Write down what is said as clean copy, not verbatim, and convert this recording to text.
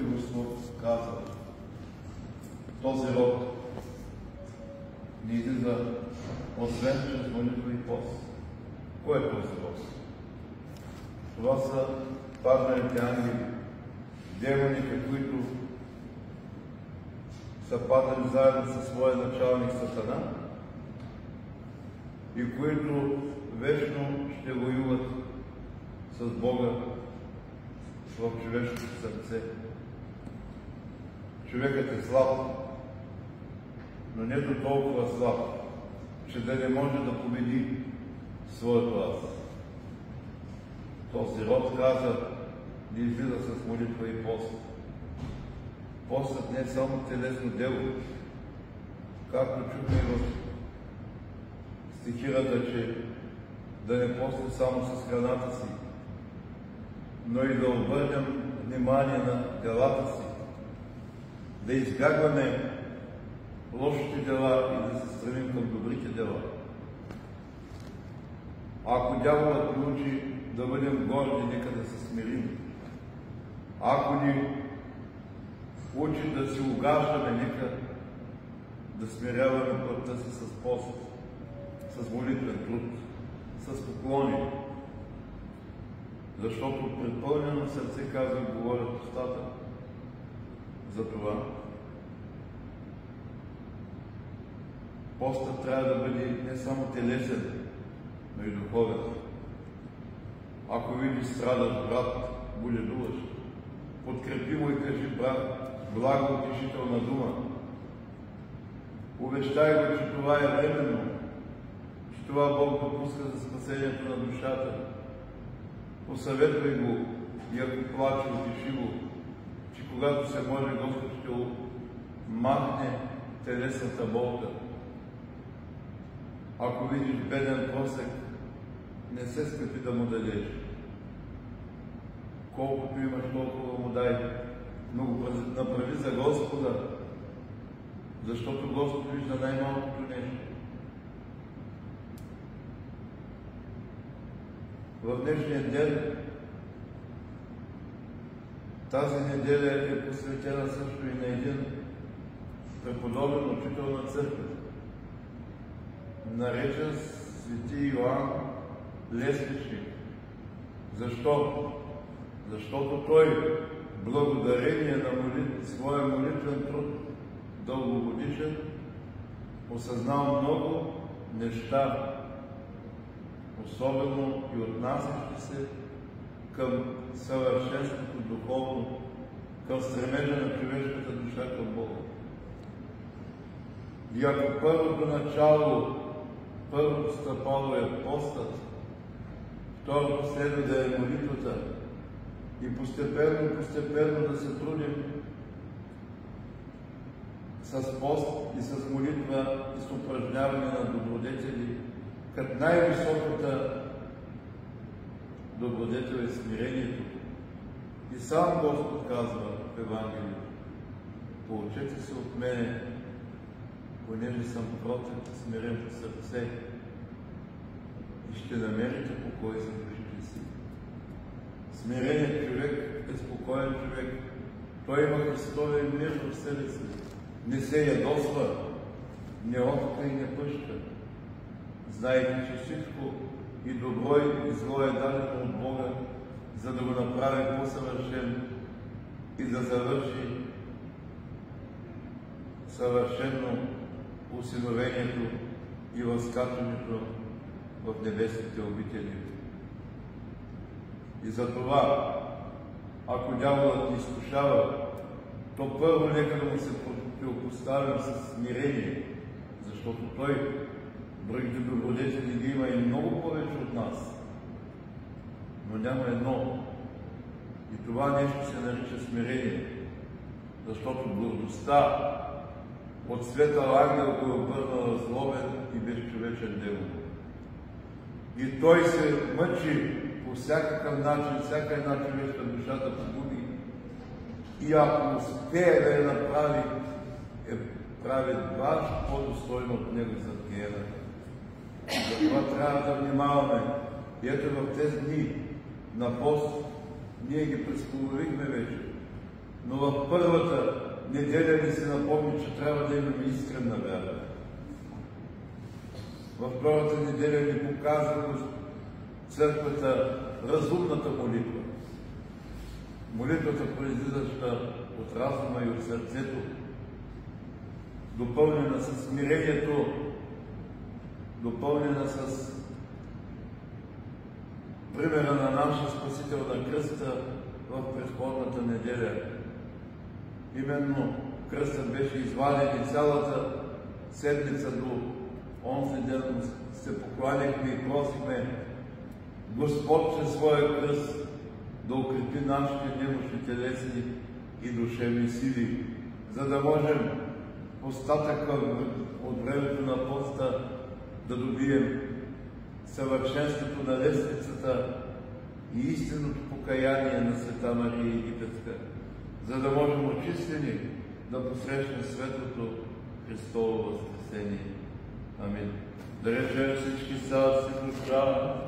Господь казва: този род не излиза освен чрез молитва и пост. Кой е този род? Това са падналите ангели, демоните, които са падали заедно със своя началник Сатана и които вечно ще воюват с Бога в човешкото сърце. Човекът е слаб, но не до толкова слаб, че да не може да победи своето аз. Този род каза да излиза с молитва и пост. Постът не е само телесно дело, както чухме в стихирата, че да не постим само с храната си, но и да обърнем внимание на делата си, да избягваме лошите дела и да се стремим към добрите дела. Ако дяволът ни учи да бъдем горди, нека да се смирим. Ако ни учи да си угаждаме, нека да смиряваме пътта си с пост, с молитвен труд, с поклони. Защото предпълнено сърце, казва, говорят устата. Затова постът трябва да бъде не само телесен, но и духовен. Ако видиш страдащ брат, боледуваш, подкрепи му и кажи: брат, благо утешителна дума. Увещай го, че това е временно, че това Бог допуска за спасението на душата. Посъветвай го и ако плаче, утеши го, че когато се може, Господ ще махне телесната болка. Ако видиш беден просек, не се скъпи да му дадеш. Колкото имаш, толкова му дай, но го направи за Господа, защото Господ вижда най-малкото нещо. В днешния ден, тази неделя е посветена също и на един преподобен учител на църква, наречен Свети Йоан Лесничник. Защо? Защото той, благодарение на своя молитвен труд, дългогодишен, осъзнал много неща, особено и отнасящи се към съвършенството духовно, към стремежа на човешката душа към Бога. И ако първото начало, първото стъпало е постът, второто следва да е молитвата и постепенно да се трудим с пост и с молитва и с упражняване на добродетели, като най-високата добродетел е смирението. И сам Господ казва в Евангелието: поучете се от мене, понеже съм кротък и смирен по сърце, и ще намерите покой за душите си. Смиреният човек е спокоен човек. Той има Христовия мир в себе си. Не се ядосва, не отка и не пъща. Знаете, че всичко и добро и зло е дадено от Бога, за да го направи по-съвършен и да завърши съвършено усиновението и възкачването в небесните обители. И затова, ако дяволът ни изкушава, то първо нека да му се противопоставим с смирение, защото той другите добродетели ги има и много повече от нас. Но няма едно. И това нещо се нарича смирение, защото гордостта от светъл ангел го е обърнала злобен и безчовечен демон. И той се мъчи по всякакъв начин, всяка една човешка душа да погуби. И ако успее да я направи, прави дваж по-достойно от него за гиената. Затова трябва да внимаваме. И ето в тези дни на пост ние ги преисполовихме вече. Но в първата неделя ни се напомни, че трябва да имаме искрена вяра. В първата неделя ни показва църквата разумната молитва. Молитвата, произлизаща от разума и от сърцето, допълнена с смирението, допълнена с примера на нашия Спасител на кръста в предходната неделя. Именно кръстът беше изваден и цялата седмица до онзи ден се покланяхме и просихме Господ чрез своя кръст да укрепи нашите немощни телесни и душевни сили, за да можем остатъка от времето на поста да добием съвършенството на лестницата и истинното покаяние на Света Мария Египетска, за да можем очистени да посрещнем светлото Христово възкресение. Амин. Да речем всички цялата си душа